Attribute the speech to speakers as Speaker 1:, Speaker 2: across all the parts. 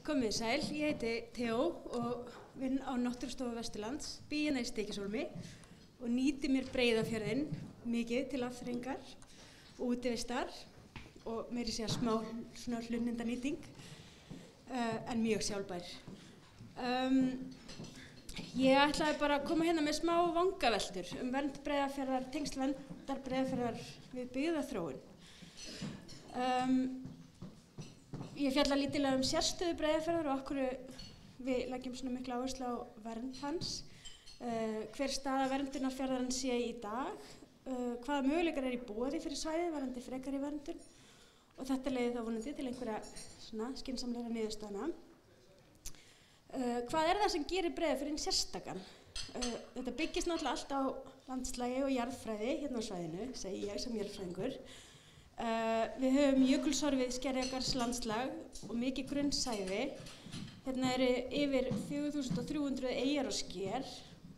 Speaker 1: Komið sæl, ég heiti Theo og vinn á Náttúrustofu Vesturlands, bý hérna í Stykkishólmi og nýti mér Breiðafjörðinn mikið til afþreyingar og útivistar og meira að segja smá svona hlunnindanýting en mjög sjálfbær. Ég ætlaði bara að koma hérna með smá vangaveltur vernd Breiðafjarðar, tengsl verndar Breiðafjarðar við byggðaþróun. Ég fjalla lítillega sérstöðu Breiðafjarðar og okkur við leggjum svona mikla áherslu á vernd hans, hver staða verndunarfjarðarins sé í dag, hvaða möguleikar í boði fyrir svæðið varðandi frekari verndun og þetta leiði þá vonandi til einhverja svona skynsamlegra niðurstaðna. Hvað það sem gerir Breiðafjörðinn sérstakan? Þetta byggist náttúrulega allt á landslagi og jarðfræði hérna á svæðinu, segi ég sem jarðfræðingur. Við höfum jökulsorfið Skerjafjarðarlandslag og mikið grunnsævi. Hérna eru yfir 4300 eyjar og sker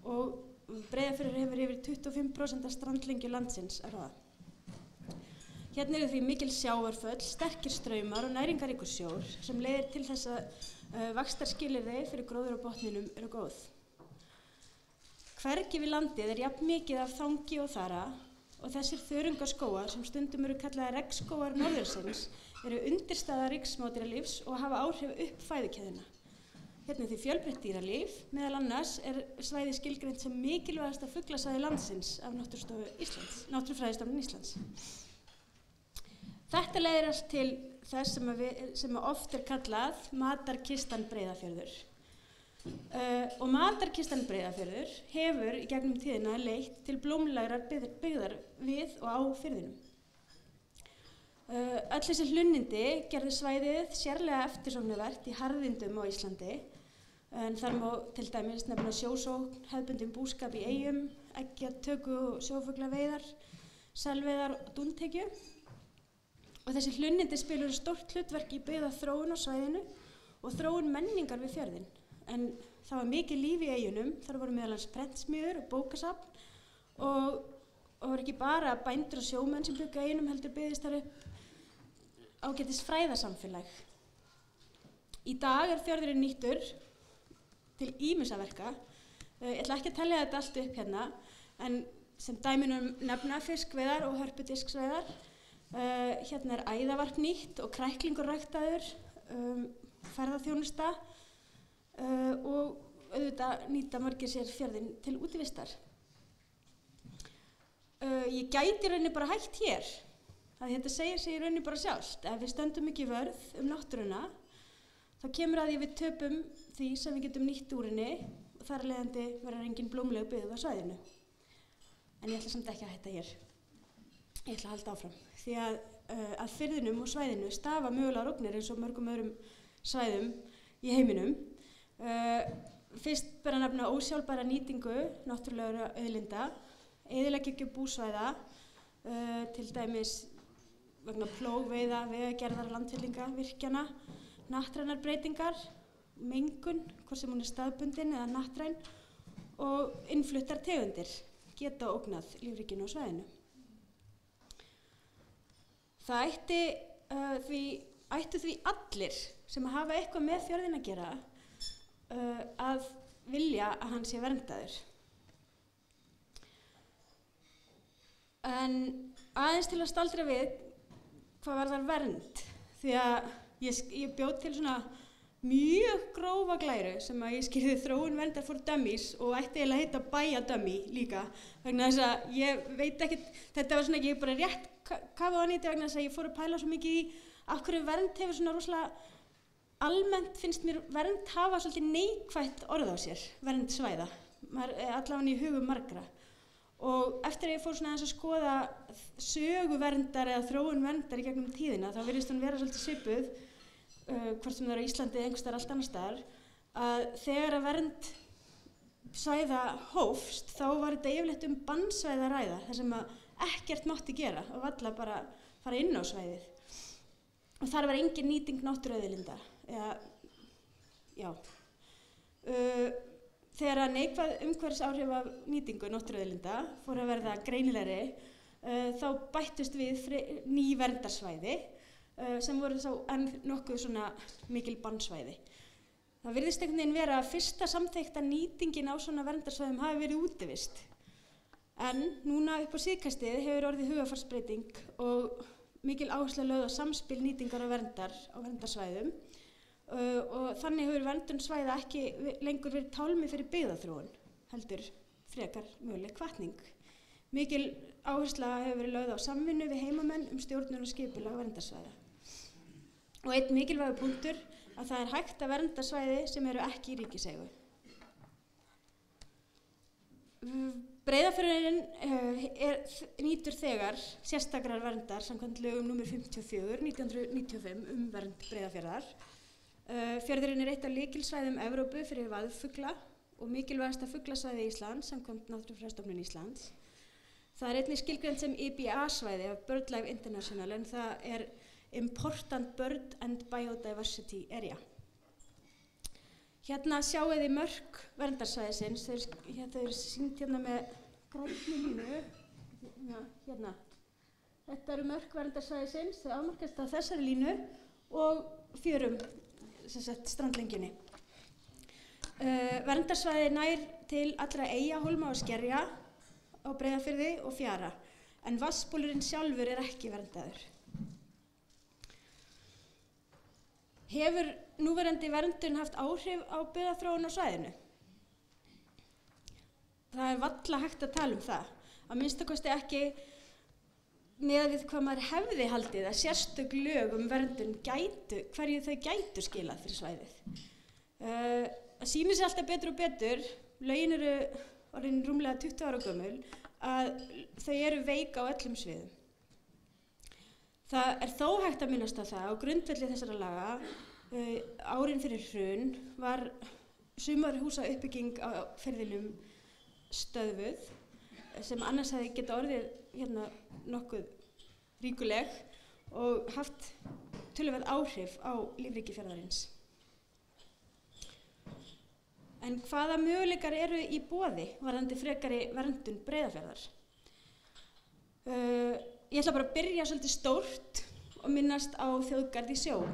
Speaker 1: og Breiðafjörður hefur yfir 25% af strandlengju landsins að ráða. Hérna eru því mikil sjávarföll, sterkir straumar og næringaríkur sjór sem leiðir til þess að vaxtarskilyrði fyrir gróður á botninum eru góð. Hvergi við landið jafn mikið af þangi og þara og þessir þörungaskógar sem stundum eru kallaðir regnskógar norðursins eru undirstaða ríkismódýralífs og hafa áhrif upp fæðukeðjuna. Hérna því fjölbreytt dýralíf, meðal annars svæði skilgreint sem mikilvægasta fuglasvæði landsins af Náttúrufræðistofnun Íslands. Þetta leiðir allt til þess sem oft kallað matarkistan Breiðafjörður. Og matarkistan Breiðafjörður hefur í gegnum tíðina leitt til blómlegrar byggðar við og á firðinum. Öll þessi hlunnindi gerðu svæðið sérlega eftirsóknarvert í harðindum á Íslandi, en þar má til dæmis nefna sjósókn, hefðbundinn búskap í eyjum, eggjatöku og sjófuglaveiðar, selveiðar og dúntekju. Og þessi hlunnindi spiluðu stórt hlutverk í byggðaþróun á svæðinu og þróun menningar við fjörðinn. En það var mikið líf í eyjunum, þar voru meðal annars prentsmiðjur og bókasafn og voru ekki bara bændur og sjómenn sem bjuggu eyjunum heldur byggðist þar upp ágætis fræðasamfélag. Í dag fjörðurinn nýttur til ýmissa verka. Ég ætla ekki að telja þetta allt upp hérna, en sem dæminum nefna fiskveiðar og hörpudisksveiðar. Hérna æðavarp nýtt og kræklingur ræktaður, ferðaþjónusta og auðvitað nýta margir sér fjörðinn til útivistar. Ég gæti í rauninni bara hægt hér, að þetta segir sig í rauninni bara sjálft. Ef við stöndum ekki vörð náttúruna, þá kemur að því við töpum því sem við getum nýtt úr henni og þar af leiðandi verður engin blómleg byggð á svæðinu. En ég ætla samt ekki að hætta hér. Ég ætla að halda áfram, því að firðinum og svæðinu stafa mögulegar ógnir eins og mörgum öðrum svæðum í heiminum. Fyrst ber að nefna ósjálfbæra nýtingu náttúrulegra auðlinda, eyðileggja búsvæða, til dæmis vegna plógveiða, vegagerðar, landfyllinga, virkjana, hnattrænar breytingar, mengun, hvort sem hún staðbundin eða hnattræn, og innfluttar tegundir geta ógnað lífríkinu á svæðinu. Það ættu því allir sem hafa eitthvað með fjörðinn að gera að vilja að hann sé verndaður. En aðeins til að staldra við hvað varðar vernd, því að ég bjó til svona mjög grófa glæru sem að ég skýrði þróun verndar for dummies og ætti eiginlega að heita bæjadummy líka, vegna þess að ég veit ekkert, þetta var svona ekki bara rétt kafað á nýti vegna þess að ég fór að pæla svo mikið í af hverju vernd hefur svona rosalega almennt finnst mér vernd hafa svolítið neikvætt orð á sér, vernd svæða, allavega í hugum margra. Og eftir að ég fór svona aðeins að skoða sögu verndar eða þróun verndar í gegnum tíðina, þá virðist hún vera svolítið svipuð, hvort sem það er á Íslandi eða einhvers staðar allt annars staðar, að þegar að vernd svæða hófst, þá var þetta yfirleitt bannsvæði að ræða, þar sem að ekkert mátti gera og varla bara fara inn á svæðið. Og þar var engin nýting náttúruauðlinda. Þegar að neikvæð umhverfisáhrif af nýtingu náttúruauðlinda fór að verða greinilegri, þá bættust við ný verndarsvæði sem voru þá enn nokkuð svona mikil bannsvæði. Það virðist einhvern veginn vera að fyrsta samþykkta nýtingin á svona verndarsvæðum hafi verið útivist. En núna upp á síðkastið hefur orðið hugarfarsbreyting og mikil áhersla lögð á samspil nýtingar og verndar á verndarsvæðum og þannig hefur verndun svæða ekki lengur verið tálmi fyrir byggðaþróun, heldur frekar möguleg hvatning. Mikil áhersla hefur verið lögð á samvinnu við heimamenn stjórnun og skipulag verndarsvæða. Og einn mikilvægur punktur að það er hægt að vernda svæði sem eru ekki í ríkiseigu. Breiðafjörðurinn nýtur þegar sérstakrar verndar samkvæmt lögum númer 54/1995 vernd Breiðafjarðar. Fjörðurinn eitt af lykilsvæðum Evrópu fyrir vaðfugla og mikilvægasta fuglasvæði Íslands samkvæmt Náttúrufræðistofnun Íslands. Það einnig skilgreint sem IBA-svæði af BirdLife International en það er Important Bird and Biodiversity Area. Hérna sjáið þið mörk verndarsvæðisins, þau eru sýnd hérna með grænni línu. Hérna. Þetta eru mörk verndarsvæðisins, þau afmarkast á þessari línu og fjörum, strandlengjunni. Verndarsvæði nær til allra eyja, hólma og skerja á Breiðafirði og fjara, en vatnsbólurinn sjálfur er ekki verndaður. Hefur núverandi verndun haft áhrif á byggðaþróun á svæðinu? Það er varla hægt að tala það, að minnsta kosti ekki miðað við hvað maður hefði haldið að sérstök lög verndun hverju þau gætu skilað fyrir svæðið. Það sýnir sig alltaf betur og betur, lögin eru orðin rúmlega 20 ára gömul, að þau eru veik á öllum sviðum. Það er þó hægt að minnast á það á grundvelli þessara laga árin fyrir hrun var sumarhúsauppbygging á firðinum stöðvuð sem annars hefði getað orðið hérna nokkuð ríkuleg og haft töluverð áhrif á lífríki fjarðarins. En hvaða möguleikar eru í boði varðandi frekari verndun Breiðafjarðar? Ég ætla bara að byrja svolítið stórt og minnast á þjóðgarð í sjó.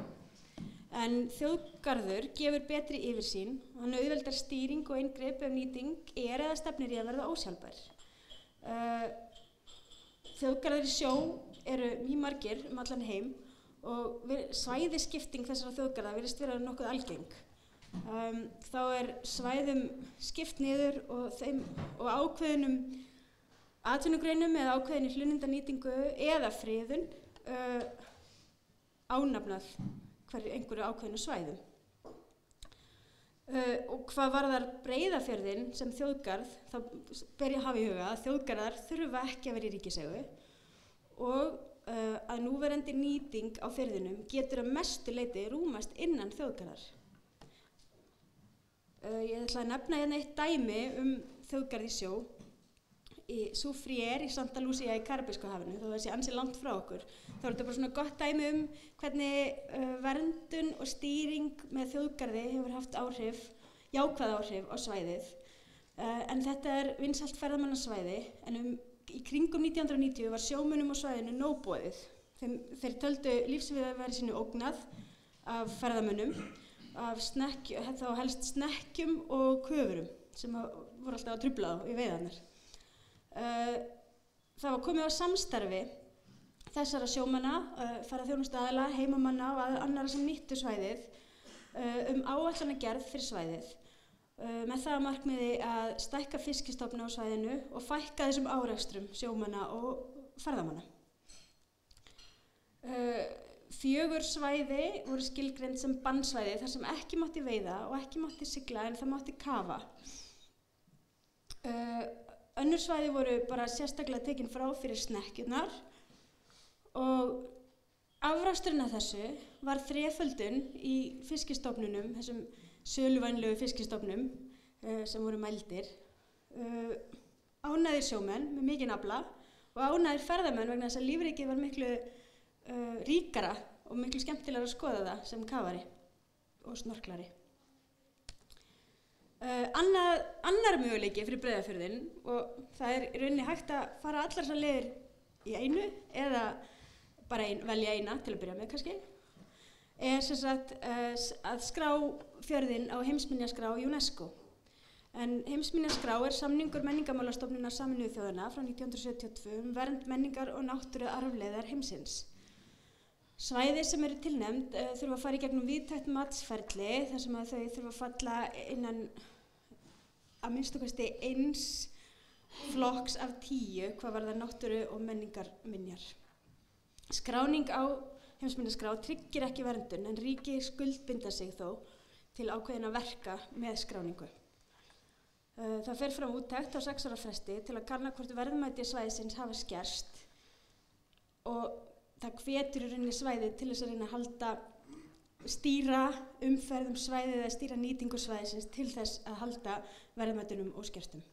Speaker 1: En þjóðgarður gefur betri yfirsýn, hann auðveldar stýring og inngrip ef nýting eða stefnir í að verða ósjálfbær. Þjóðgarðar í sjó eru mjög margir allan heim og svæðisskipting þessara þjóðgarða virðist vera nokkuð algeng. Þá er svæðum skipt niður og ákveðnum atvinnugreinum eða ákveðinni hlunnindanýtingu eða friðun ánafnað einhverju ákveðinu svæðum. Og hvað varðar Breiðafjörðinn sem þjóðgarð, þá ber ég að hafa í huga að þjóðgarðar þurfa ekki að vera í ríkiseigu og að núverandi nýting á firðinum getur að mestu leyti rúmast innan þjóðgarðar. Ég ætla að nefna hérna eitt dæmi þjóðgarð í sjó í Soufrière í Santa Lucia í Karabíska hafinu, þó það sé ansi langt frá okkur. Þá er þetta bara svona gott dæmi hvernig verndun og stýring með þjóðgarði hefur haft jákvæð áhrif á svæðið. En þetta er vinsælt ferðamannasvæði, en í kringum 1990 var sjómönnum á svæðinu nóg boðið. Þeir töldu lífsviðurværi sínu ógnað af ferðamönnum, þá helst snekkjum og köfurum sem voru alltaf að trufla þá í veiðarnar. Það var komið á samstarfi þessara sjómanna, ferðaþjónustuaðila, heimamanna og annarra sem nýttu svæðið áætlanagerð fyrir svæðið með það að markmiði að stækka fiskistofna á svæðinu og fækka þessum árekstrum sjómanna og ferðamanna. 4 svæði voru skilgreind sem bannsvæði þar sem ekki mátti veiða og ekki mátti sigla en það mátti kafa. Önnur svæði voru bara sérstaklega tekin frá fyrir snekkjurnar og afraksturinn af þessu var þreföldun í fiskistofnunum, þessum söluvænlegu fiskistofnum sem voru mældir. Ánægðir sjómenn með mikinn afla og ánægðir ferðamenn vegna þess að lífríkið var miklu ríkara og miklu skemmtilegra að skoða það sem kafari og snorklari. Annar möguleiki fyrir Breiðafjörðinn og það er í rauninni hægt að fara allar þessar leiðir í einu eða bara velja eina til að byrja með kannski, sem sagt að skrá fjörðinn á heimsminjaskrá UNESCO. En heimsminjaskrá samningur Menningarmálastofnunar Sameinuðu þjóðanna frá 1972 vernd menningar og náttúruarfleifðar heimsins. Svæði sem eru tilnefnd þurfa að fara í gegnum víðtækt matsferli þar sem að þau þurfa að falla innan að minnstu kosti eins flokks af 10 hvað varðar náttúru og menningarminjar. Skráning á heimsminjaskrá tryggir ekki verndun en ríki skuldbinda sig þó til ákveðinna verka með skráningu. Það fer fram úttekt á 6 ára fresti til að kanna hvort verðmæti svæðisins hafa skerst og það hvetur í rauninni svæðið til þess að reyna að stýra umferð svæðið eða stýra nýtingu svæðisins til þess að halda verðmætunum óskertum.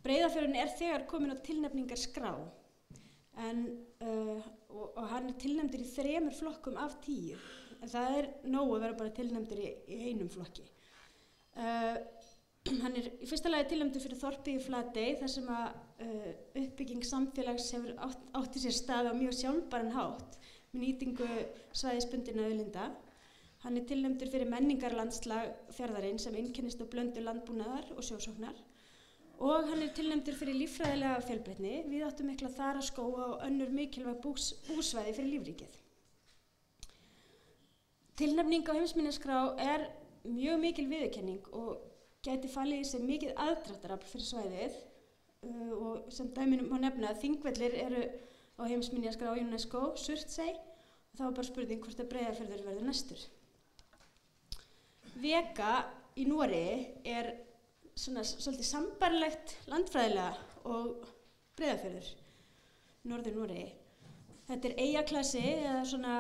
Speaker 1: Breiðafjörðurinn þegar kominn á tilnefningarskrá og hann tilnefndur í 3 flokkum af 10 en það nóg að vera bara tilnefndur í einum flokki. Hann í fyrsta lagi tilnefndur fyrir þorpið í Flatey þar sem að uppbygging samfélags hefur átti sér stað á mjög sjálfbæran hátt með nýtingu svæðisbundinna auðlinda. Hann tilnefndur fyrir menningarlandslag fjarðarinn sem einkennist á blöndu landbúnaðar og sjósóknar og hann tilnefndur fyrir líffræðilega fjölbreytni, víðáttumikla þaraskóga og önnur mikilvæg búsvæði fyrir lífríkið. Tilnefning á heimsminjaskrá mjög mikil viðurkenning og gæti falið í sig mikið aðdráttarafl fyrir svæðið og sem dæmi má nefna að Þingvellir eru á heimsminjaskrá UNESCO, Surtsey og þá bara spurning hvort að Breiðafjörður verður næstur. Vega í Noregi svolítið sambærilegt landfræðilega og Breiðafjörður, norður Noregi. Þetta eyjaklasi eða svona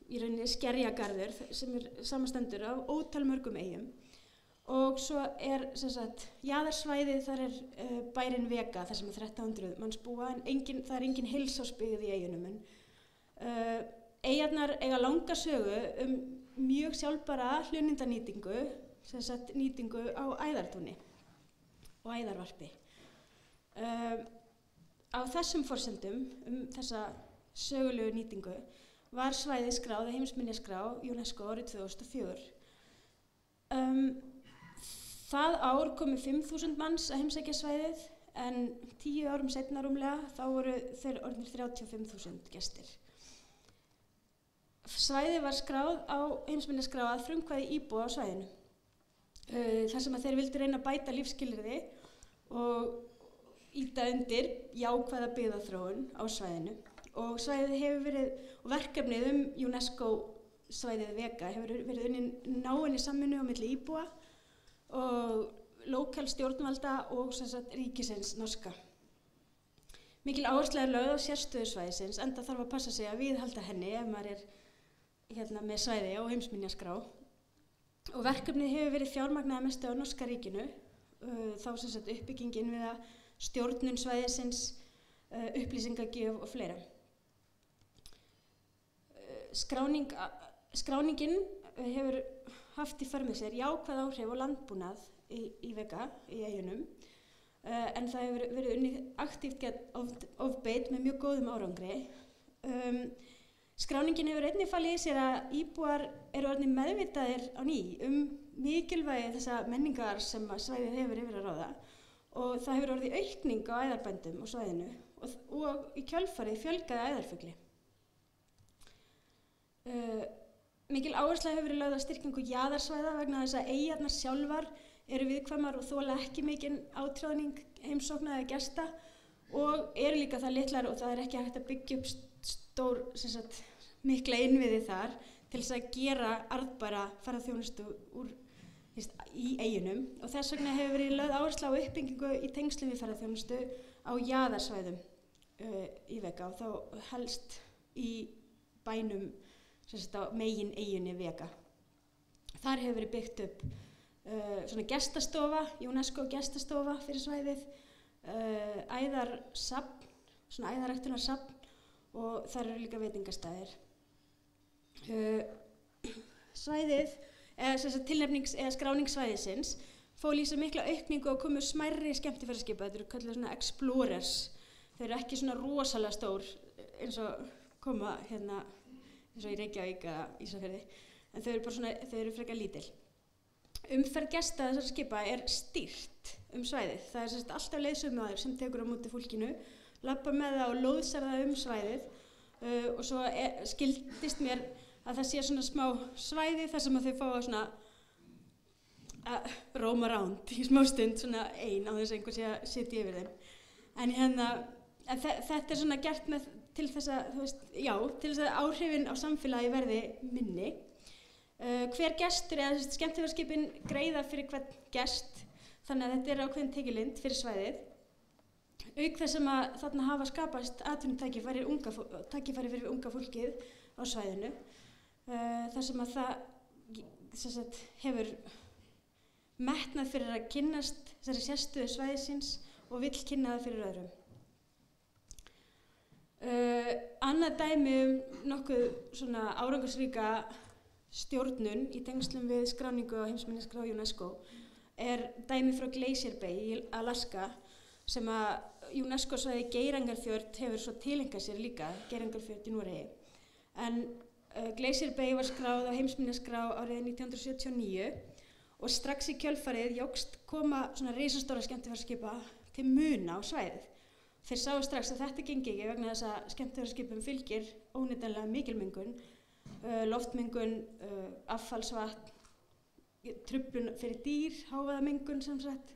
Speaker 1: í rauninni skerjagarður sem samastendur af ótalmörgum eyjum og svo sem sagt jaðarsvæðið þar bærinn Vega þar sem 1300 manns búa en það engin heilsársbyggð í eyjunum en eyjarnar eiga langa sögu mjög sjálfbæra hlunnindanýtingu sem sagt nýtingu á æðartúni og æðarvarpi. Á þessum forsendum þessa sögulegu nýtingu var svæðið skráð á heimsminjaskrá UNESCO árið 2004. Það ár komu 5.000 manns að heimsækja svæðið en 10 árum seinna rúmlega þá voru þeir orðnir 35.000 gestir. Svæðið var skráð á heimsminjaskrá að frumkvæði íbúa á svæðinu. Þar sem að þeir vildu reyna að bæta lífsskilyrði og ýta undir jákvæða byggðaþróun á svæðinu. Og svæðið hefur verið, og verkefnið UNESCO svæðið Vega hefur verið unnin náinni samvinnu á milli íbúa og lokal stjórnvalda og sem sagt ríkisins norska. Mikil áhersla lögð á sérstöðu svæðisins enda þarf að passa sig að viðhalda henni ef maður með svæði á heimsminjaskrá. Og verkefnið hefur verið fjármagnað mestu á norska ríkinu, þá sem sagt uppbyggingin við að stjórnun svæðisins, upplýsingagjöf og fleira. Skráningin hefur haft í för með sér jákvæð áhrif á landbúnað í Vega, í eyjunum, en það hefur verið unnið aktíft gegn ofbeit með mjög góðum árangri. Skráningin hefur einnig falið í sér að íbúar eru orðnir meðvitaðir á ný mikilvægi þessa menningar sem svæðið hefur yfir að ráða og það hefur orðið aukning á æðarbændum á svæðinu og í kjölfarið fjölgaði æðarfugli. Mikil áhersla hefur verið lögð á styrkingu jaðarsvæða vegna þess að eyjarnar sjálfar eru viðkvæmar og þola ekki mikinn átrjáðning heimsókna eða gesta og eru líka það litlar og það ekki hægt að byggja upp stór mikla innviði þar til þess að gera arðbæra ferðaþjónustu í eyjunum og þess vegna hefur verið lögð áhersla á uppbyggingu í tengslum við ferðaþjónustu á jaðarsvæðum í Vega og þá helst í bænum á megin eyjunni Vega. Þar hefur verið byggt upp svona gestastofa, UNESCO gestastofa fyrir svæðið, æðarsafn, svona æðaræktunarsafn og þar eru líka veitingastæðir. Svæðið, eða skráning svæðisins, fól í sig mikla aukningu og komu smærri skemmtiferðaskipa, þetta eru kallað svona explorers. Þau eru ekki svona rosalega stór eins og koma hérna eins og í Reykjavík eða Ísafirði, en þau eru bara svona, þau eru frekar lítil. Umferð gesta þessara skipa er stýrt svæðið. Það er sem sagt alltaf leiðsögumaður sem tekur á móti fólkinu, lappar með það og lóðsar það svæðið og svo skildist mér að það sé svona smá svæði þar sem að þau fá að svona að roam around í smá stund svona ein á þess að einhver sé að sitja yfir þeim. En þetta er svona gert með til þess að, þú veist, já, til þess að áhrifin á samfélagi verði minni. Hver gestur eða skemmtiferðaskipin greiða fyrir hvern gest, þannig að þetta er ákveðin tekjulind fyrir svæðið. Auk þess sem að þarna hafa skapast atvinnutækifæri fyrir unga fólkið á svæðinu, þar sem að það hefur metnað fyrir að kynnast þessari sérstöðu svæðisins og vill kynna það fyrir öðrum. Annað dæmi nokkuð svona árangursríka stjórnun í tengslum við skráningu á heimsminjaskrá UNESCO er dæmi frá Glacier Bay í Alaska sem að UNESCO-svæði Geirangerfjörð hefur svo tileinkað sér líka, Geirangerfjörð í Noregi. En Glacier Bay var skráð á heimsminjaskrá árið 1979 og strax í kjölfarið jókst koma svona risastóra skemmtiferðaskipa til muna á svæðið. Þeir sáu strax að þetta gengi ekki vegna þess að skemmtiferðaskipum fylgir óneitanlega mikil mengun, loftmengun, affallsvatn, truflun fyrir dýr, hávaðamengun sem sagt,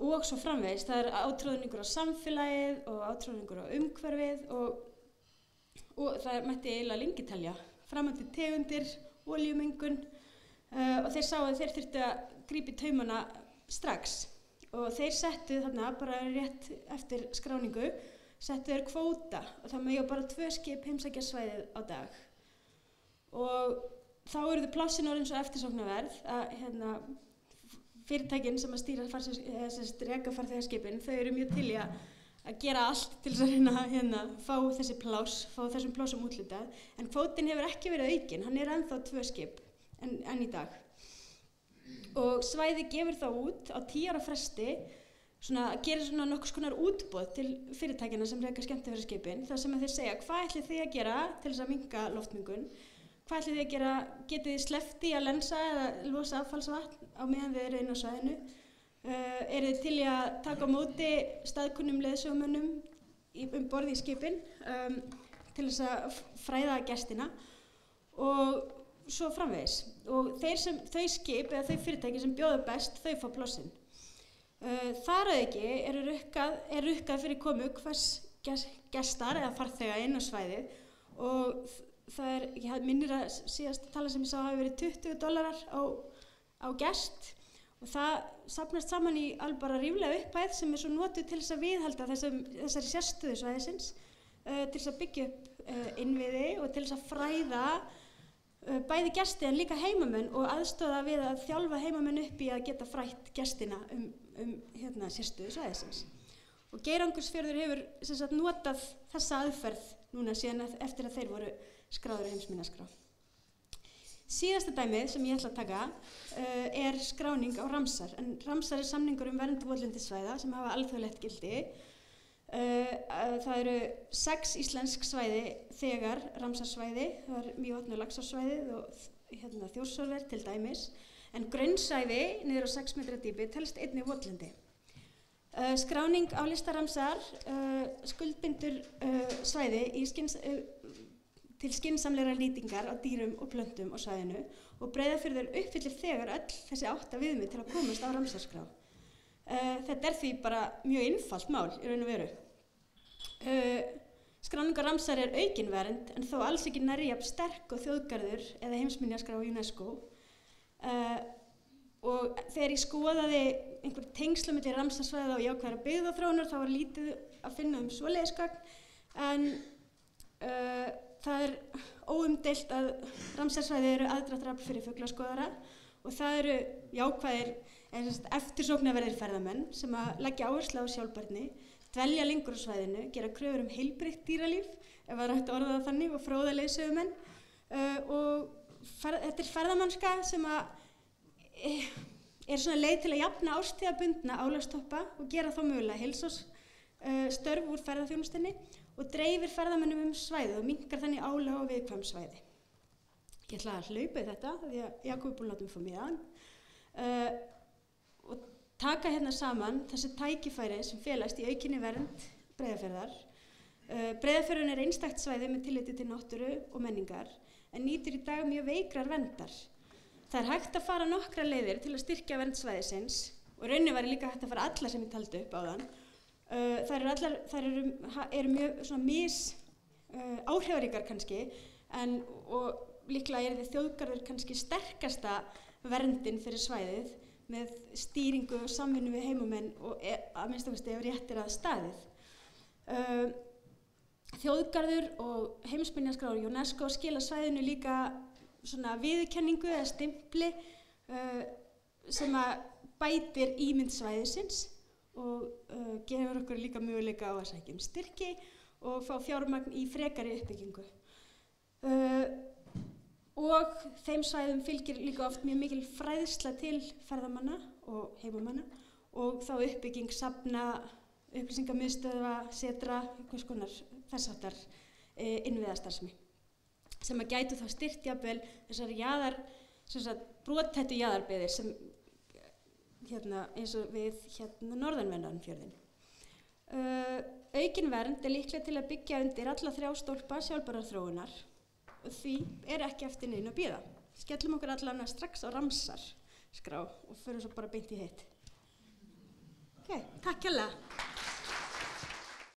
Speaker 1: og svo framvegis. Það er átroðningur á samfélagið og átroðningur á umhverfið og það mætti eiginlega lengi telja. Framandi tegundir, olíumengun og þeir sáu að þeir þurftu að grípa í taumana strax og þeir settu þarna bara rétt eftir skráningu, settu þeir kvóta og það mega bara 2 skip heimsækja svæðið á dag. Og þá eru plássin orðin svo eftirsóknarverð að fyrirtækin sem að stýra reka farþegaskipin, þau eru mjög til í að gera allt til þess að reyna fá þessum plásum úthlutað, en kvótinn hefur ekki verið aukinn, hann er ennþá 2 skip enn í dag. Og svæðið gefur þá út á 10 ára fresti, gerir svona nokkurs konar útboð til fyrirtækjanna sem reka skemmtiferðaskipin, þar sem þeir segja hvað ætlið þið að gera til þess að minnka loftmengun, hvað ætlið þið að gera, getið þið sleppt í að lensa eða losa affallsvatn á meðan þið eru inn á svæðinu, eru þið til í að taka á móti staðkunnum leiðsögumönnum borð í skipin til þess að fræða gestina og svo framvegis. Og þau skip eða þau fyrirtæki sem bjóða best, þau fá plássin. Þar að ekki er rukkað fyrir komu hvers gestar eða farþega inn á svæðið og það ég minnir að síðasta tala sem ég sá hafi verið $20 á gest og það safnast saman í alveg bara ríflega upphæð sem er svo notuð til þess að viðhalda þessari sérstöðu svæðisins, til þess að byggja upp innviði og til þess að fræða bæði gesti en líka heimamenn og aðstoða við að þjálfa heimamenn upp í að geta frætt gestina sérstöðu svæðisins. Og Geirangursfjörður hefur notað þessa aðferð núna síðan eftir að þeir voru skráður á heimsminjaskrá. Síðasta dæmið sem ég ætla að taka er skráning á Ramsar, en Ramsar er samningur vernd votlendissvæða sem hafa alþjóðlegt gildi. Það eru 6 íslensk svæði þegar Ramsarsvæði, það er Mývatn- og Laxársvæðið og Þjórsárver til dæmis, en grunnsævi niður á 6 metra dýpi telst einnig votlendi. Skráning á lista Ramsar skuldbindur svæði til skynsamlegrar nýtingar á dýrum og plöntum á svæðinu og Breiðafjörður uppfyllir þegar öll þessi 8 viðmið til að komast á Ramsarskrá. Þetta er því bara mjög einfalt mál í raun og veru. Skráning á Ramsar er aukinvernd en þó alls ekki nærri jafn sterk og þjóðgarður eða heimsminjaskrá UNESCO. Og þegar ég skoðaði einhver tengsl milli Ramsarsvæða og jákvæðrar byggðaþróunar þá var lítið að finna svoleiðis gögn en það er óumdeilt að Ramsarsvæði eru aðdráttarafl fyrir fuglaskoðara og það eru jákvæðir eftirsóknarverðir ferðamenn sem að leggja áherslu á sjálfbærni, dvelja lengur á svæðinu, gera kröfur heilbrigt dýralíf, ef það er hægt að orða það þannig, og fróða leiðsögumenn. Þetta er ferðamennska sem er svona leið til að jafna árstíðabundna álagstoppa og gera þá mögulega heilsársstörf úr ferðaþjónustunni og dreifir ferðamönnum svæðið og minnkar þannig álag á viðkvæm svæði. Ég ætla að hlaupa í þetta því að Jakob er búinn að láta mig fá miðann og taka hérna saman þessi tækifæri sem felast í aukinni vernd Breiðafjarðar. Breiðafjörðurinn er einstakt svæði með tilliti til náttúru og menningar en nýtur í dag mjög veikrar verndar. Það er hægt að fara nokkrar leiðir til að styrkja vernd svæðisins og rauninni væri líka hægt að fara allar sem ég taldi upp áðan. Þær eru mjög svona áhrifaríkar kannski og líklega er þjóðgarður kannski sterkasta verndin fyrir svæðið með stýringu og samvinnu við heimamenn og að minnsta kosti ef rétt er að staðið. Þjóðgarður og heimsminjaskrár UNESCO skila svæðinu líka svona viðurkenningu eða stimpli sem að bætir ímynd svæðisins og gefur okkur líka möguleika á að sækja styrki og fá fjármagn í frekari uppbyggingu. Og þeim svæðum fylgir líka oft mjög mikil fræðsla til ferðamanna og heimamanna og þá uppbygging safna, upplýsingamiðstöðva, setra, einhvers konar þess háttar innviðastarfsemi sem að gætu þá styrkt jafnvel þessar brothættu jaðarbyggðir sem eins og við norðanverðan fjörðinn. Aukin vernd er líklega til að byggja undir alla 3 stólpa sjálfbærrar þróunar og því er ekki eftir neinu að bíða. Skellum okkur allavega strax á Ramsar skrá og förum svo bara beint í hitt. Takk hérlega.